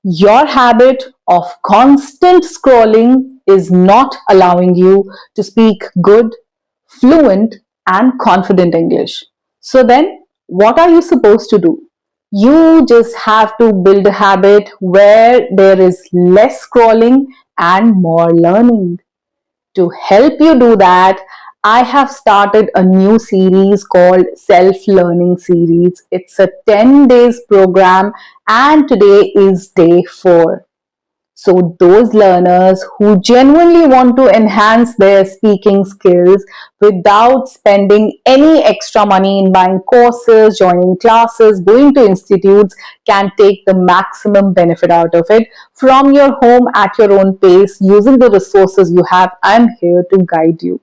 Your habit of constant scrolling is not allowing you to speak good, fluent, and confident English. So then, what are you supposed to do? You just have to build a habit where there is less scrolling and more learning. To help you do that, I have started a new series called Self Learning Series. It's a 10 days program and today is day 4. So, those learners who genuinely want to enhance their speaking skills without spending any extra money in buying courses, joining classes, going to institutes, can take the maximum benefit out of it from your home at your own pace using the resources you have. I'm here to guide you.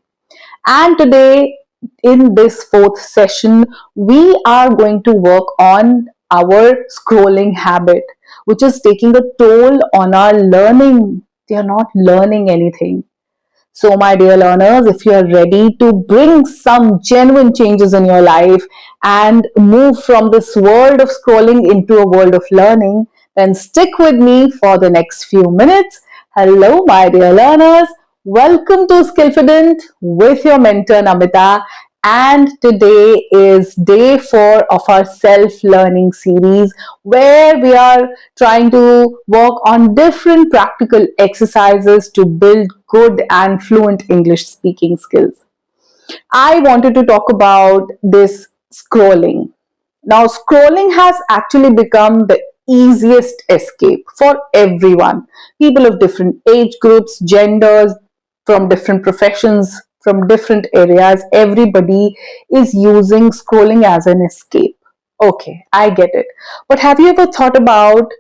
And today, in this fourth session, we are going to work on our scrolling habit, which is taking a toll on our learning. We are not learning anything. So, my dear learners, if you are ready to bring some genuine changes in your life and move from this world of scrolling into a world of learning, then stick with me for the next few minutes. Hello, my dear learners. Welcome to Skillfident with your mentor Namita. And today is day 4 of our self-learning series where we are trying to work on different practical exercises to build good and fluent English speaking skills. I wanted to talk about this scrolling. Now, scrolling has actually become the easiest escape for everyone. People of different age groups, genders, from different professions, from different areas, everybody is using scrolling as an escape. Okay, I get it. But have you ever thought about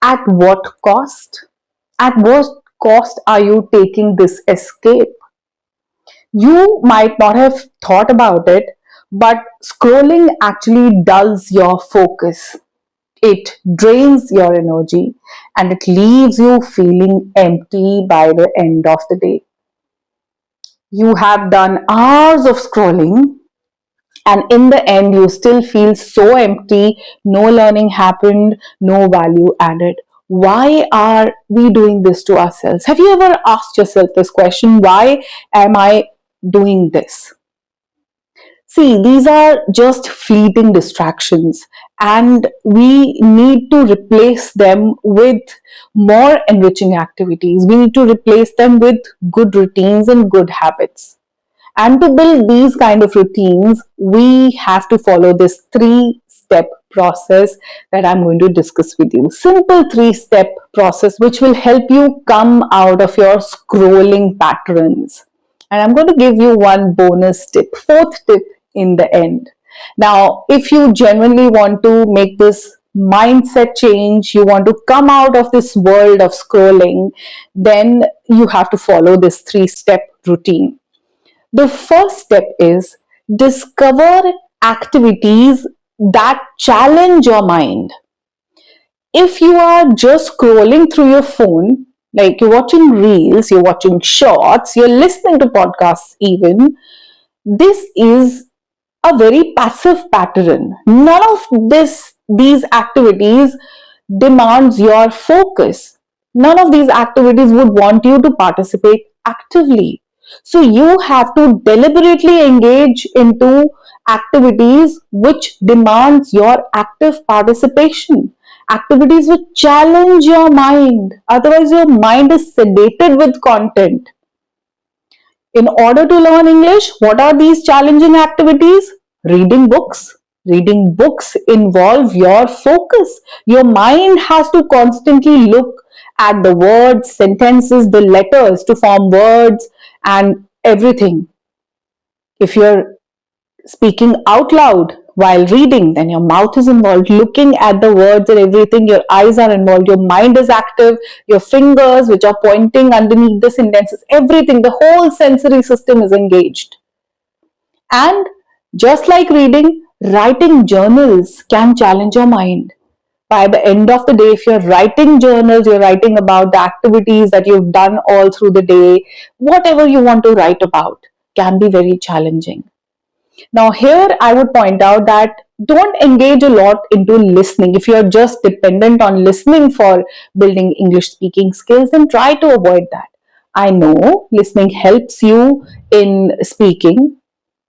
at what cost? At what cost are you taking this escape? You might not have thought about it, but scrolling actually dulls your focus. It drains your energy and it leaves you feeling empty by the end of the day. You have done hours of scrolling, and in the end, you still feel so empty, no learning happened, no value added. Why are we doing this to ourselves? Have you ever asked yourself this question? Why am I doing this? See, these are just fleeting distractions, and we need to replace them with more enriching activities. We need to replace them with good routines and good habits. And to build these kind of routines, we have to follow this 3-step process that I'm going to discuss with you. Simple 3-step process which will help you come out of your scrolling patterns. And I'm going to give you one bonus tip, fourth tip in the end. Now, if you genuinely want to make this mindset change, you want to come out of this world of scrolling, then you have to follow this 3-step routine. The first step is discover activities that challenge your mind. If you are just scrolling through your phone, like you're watching reels, you're watching shorts, you're listening to podcasts even, this is a very passive pattern. None of these activities demands your focus. None of these activities would want you to participate actively. So you have to deliberately engage into activities which demands your active participation. Activities which challenge your mind. Otherwise, your mind is sedated with content. In order to learn English, what are these challenging activities? Reading books. Reading books involve your focus. Your mind has to constantly look at the words, sentences, the letters to form words and everything. If you're speaking out loud while reading, then your mouth is involved, looking at the words and everything, your eyes are involved, your mind is active, your fingers which are pointing underneath the sentences, everything, the whole sensory system is engaged. And just like reading, writing journals can challenge your mind. By the end of the day, if you're writing journals, you're writing about the activities that you've done all through the day, whatever you want to write about can be very challenging. Now, here I would point out that don't engage a lot into listening. If you're just dependent on listening for building English speaking skills, then try to avoid that. I know listening helps you in speaking.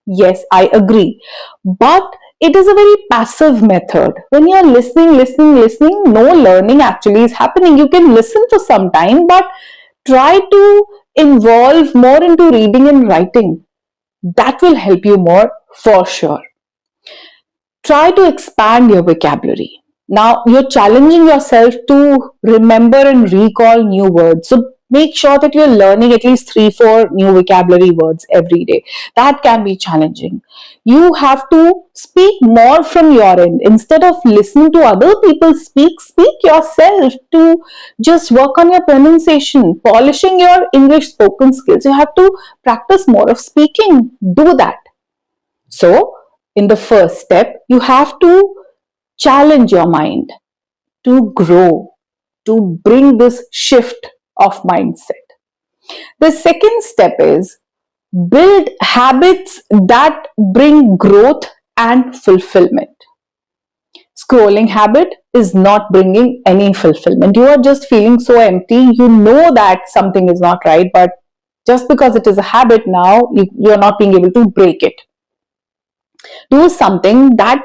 Yes, I agree. But it is a very passive method. When you're listening, no learning actually is happening. You can listen for some time, but try to involve more into reading and writing. That will help you more for sure. Try to expand your vocabulary. Now, you're challenging yourself to remember and recall new words. So, make sure that you're learning at least 3, 4 new vocabulary words every day. That can be challenging. You have to speak more from your end. Instead of listening to other people speak yourself to just work on your pronunciation, polishing your English spoken skills. You have to practice more of speaking. Do that. So, in the first step, you have to challenge your mind to grow, to bring this shift of mindset. The second step is build habits that bring growth and fulfillment. Scrolling habit is not bringing any fulfillment. You are just feeling so empty. You know that something is not right, but just because it is a habit now, you're not being able to break it. Do something that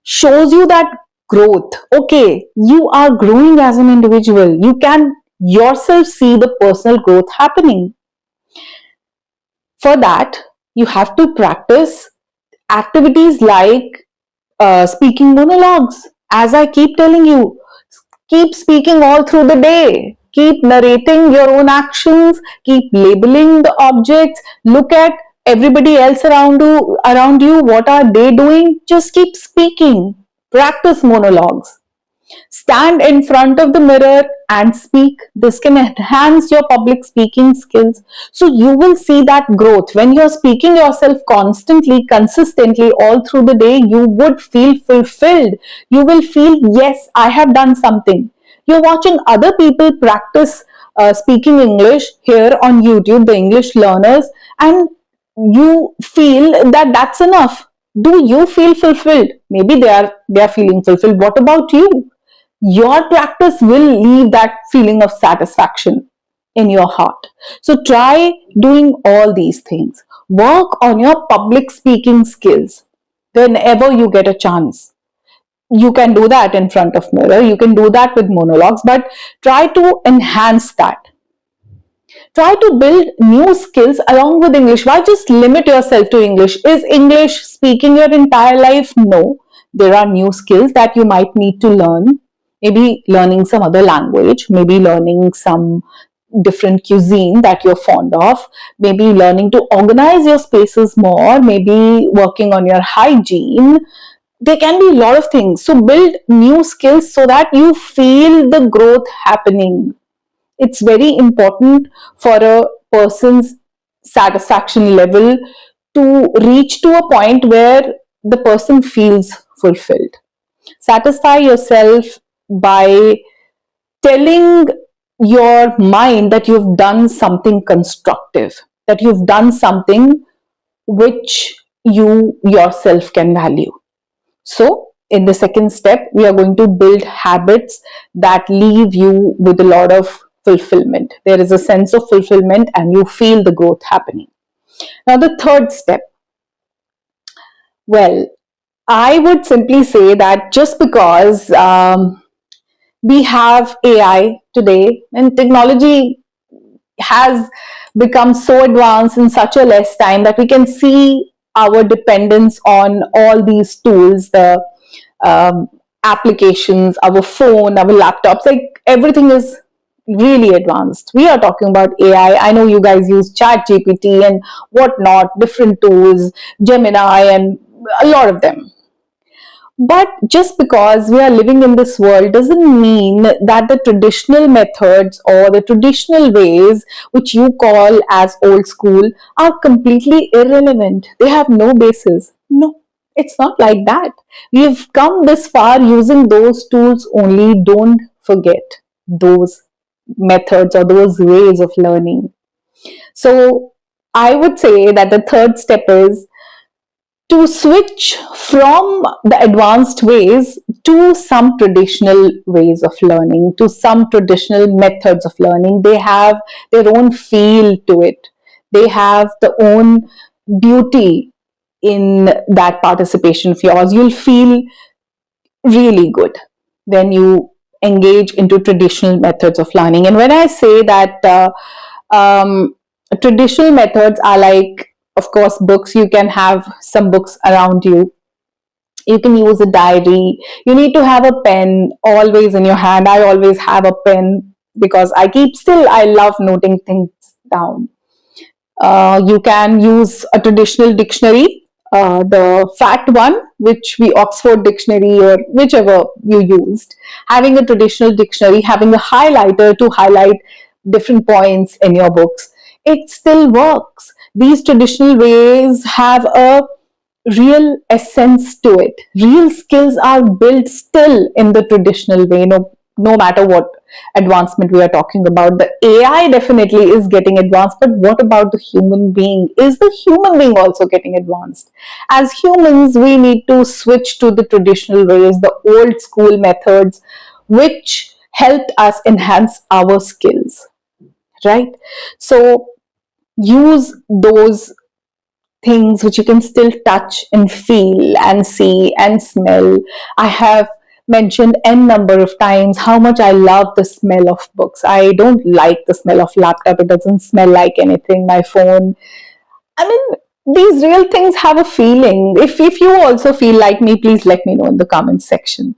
shows you that growth. Okay, you are growing as an individual. You can yourself see the personal growth happening. For that, you have to practice activities like speaking monologues. As I keep telling you, keep speaking all through the day. Keep narrating your own actions. Keep labeling the objects. Look at everybody else around you. Around you, what are they doing? Just keep speaking. Practice monologues. Stand in front of the mirror and speak. This can enhance your public speaking skills. So you will see that growth. When you're speaking yourself constantly, consistently, all through the day, you would feel fulfilled. You will feel, yes, I have done something. You're watching other people practice speaking English here on YouTube, the English learners, and you feel that that's enough. Do you feel fulfilled? Maybe they are feeling fulfilled. What about you? Your practice will leave that feeling of satisfaction in your heart. So try doing all these things. Work on your public speaking skills whenever you get a chance. You can do that in front of mirror, you can do that with monologues, but try to enhance that. Try to build new skills along with English. Why just limit yourself to English? Is English speaking your entire life? No. There are new skills that you might need to learn. Maybe learning some other language, maybe learning some different cuisine that you're fond of, maybe learning to organize your spaces more, maybe working on your hygiene. There can be a lot of things. So build new skills so that you feel the growth happening. It's very important for a person's satisfaction level to reach to a point where the person feels fulfilled. Satisfy yourself by telling your mind that you've done something constructive, that you've done something which you yourself can value. So, in the second step, we are going to build habits that leave you with a lot of fulfillment. There is a sense of fulfillment and you feel the growth happening. Now, the third step, well, I would simply say that just because we have AI today and technology has become so advanced in such a less time that we can see our dependence on all these tools, the applications, our phone, our laptops, like everything is really advanced. We are talking about AI. I know you guys use Chat GPT and whatnot, different tools, Gemini, and a lot of them. But just because we are living in this world doesn't mean that the traditional methods or the traditional ways, which you call as old school, are completely irrelevant. They have no basis. No, it's not like that. We've come this far using those tools only. Don't forget those methods or those ways of learning. So I would say that the third step is to switch from the advanced ways to some traditional ways of learning, to some traditional methods of learning. They have their own feel to it. They have the own beauty in that participation of yours. You'll feel really good when you engage into traditional methods of learning. And when I say that traditional methods are like, of course, books. You can have some books around you. You can use a diary. You need to have a pen always in your hand. I always have a pen because I love noting things down. You can use a traditional dictionary, the fat one, which the Oxford dictionary or whichever you used. Having a traditional dictionary, having a highlighter to highlight different points in your books, it still works. These traditional ways have a real essence to it. Real skills are built still in the traditional way, no matter what advancement we are talking about. The AI definitely is getting advanced, but what about the human being? Is the human being also getting advanced? As humans, we need to switch to the traditional ways, the old school methods, which helped us enhance our skills, right? So use those things which you can still touch and feel and see and smell. I have mentioned n number of times how much I love the smell of books. I don't like the smell of laptop. It doesn't smell like anything. My phone. I mean, these real things have a feeling. If you also feel like me, please let me know in the comments section.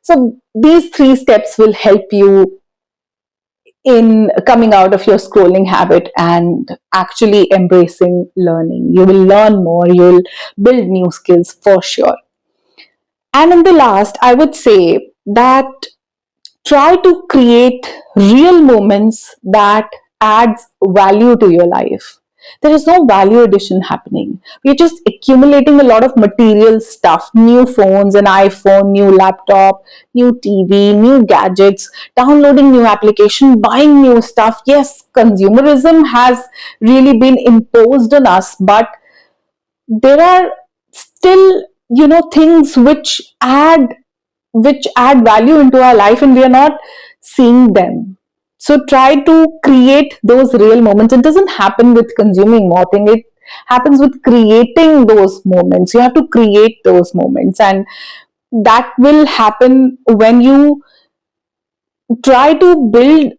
So these 3 steps will help you in coming out of your scrolling habit and actually embracing learning. You will learn more, you will build new skills for sure. And in the last, I would say that try to create real moments that adds value to your life. There is no value addition happening. We're just accumulating a lot of material stuff: new phones, an iPhone, new laptop, new TV, new gadgets, downloading new application, buying new stuff. Yes, consumerism has really been imposed on us, but there are still, things which add value into our life, and we are not seeing them. So try to create those real moments. It doesn't happen with consuming more thing. It happens with creating those moments. You have to create those moments, and that will happen when you try to build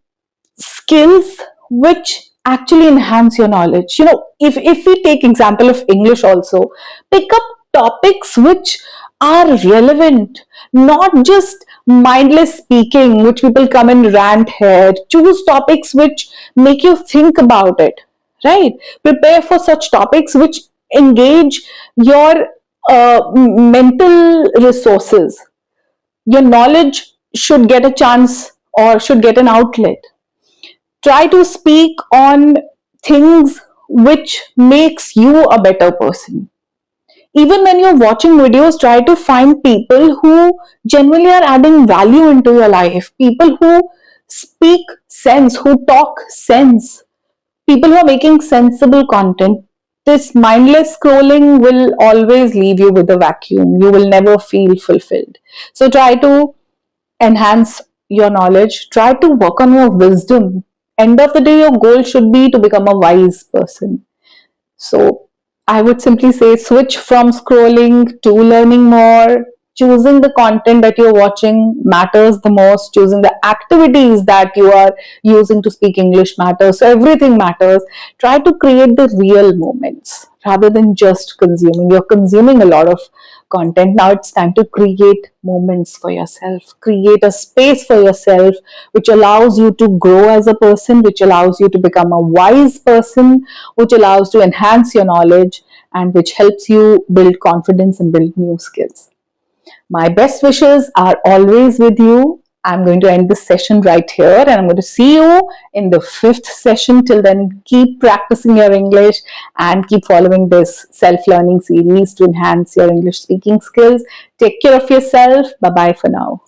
skills which actually enhance your knowledge. If we take example of English also, pick up topics which are relevant, not just mindless speaking which people come and rant here. Choose topics which make you think about it, right? Prepare for such topics which engage your mental resources. Your knowledge should get a chance or should get an outlet. Try to speak on things which makes you a better person. Even when you're watching videos, try to find people who genuinely are adding value into your life, people who speak sense, who talk sense, people who are making sensible content. This mindless scrolling will always leave you with a vacuum. You will never feel fulfilled. So try to enhance your knowledge, try to work on your wisdom. End of the day, your goal should be to become a wise person. So I would simply say switch from scrolling to learning more. Choosing the content that you're watching matters the most. Choosing the activities that you are using to speak English matters. So everything matters. Try to create the real moments rather than just consuming. You're consuming a lot of content. Now it's time to create moments for yourself. Create a space for yourself which allows you to grow as a person, which allows you to become a wise person, which allows to enhance your knowledge, and which helps you build confidence and build new skills. My best wishes are always with you. I'm going to end this session right here, and I'm going to see you in the 5th session. Till then, keep practicing your English and keep following this self-learning series to enhance your English speaking skills. Take care of yourself. Bye-bye for now.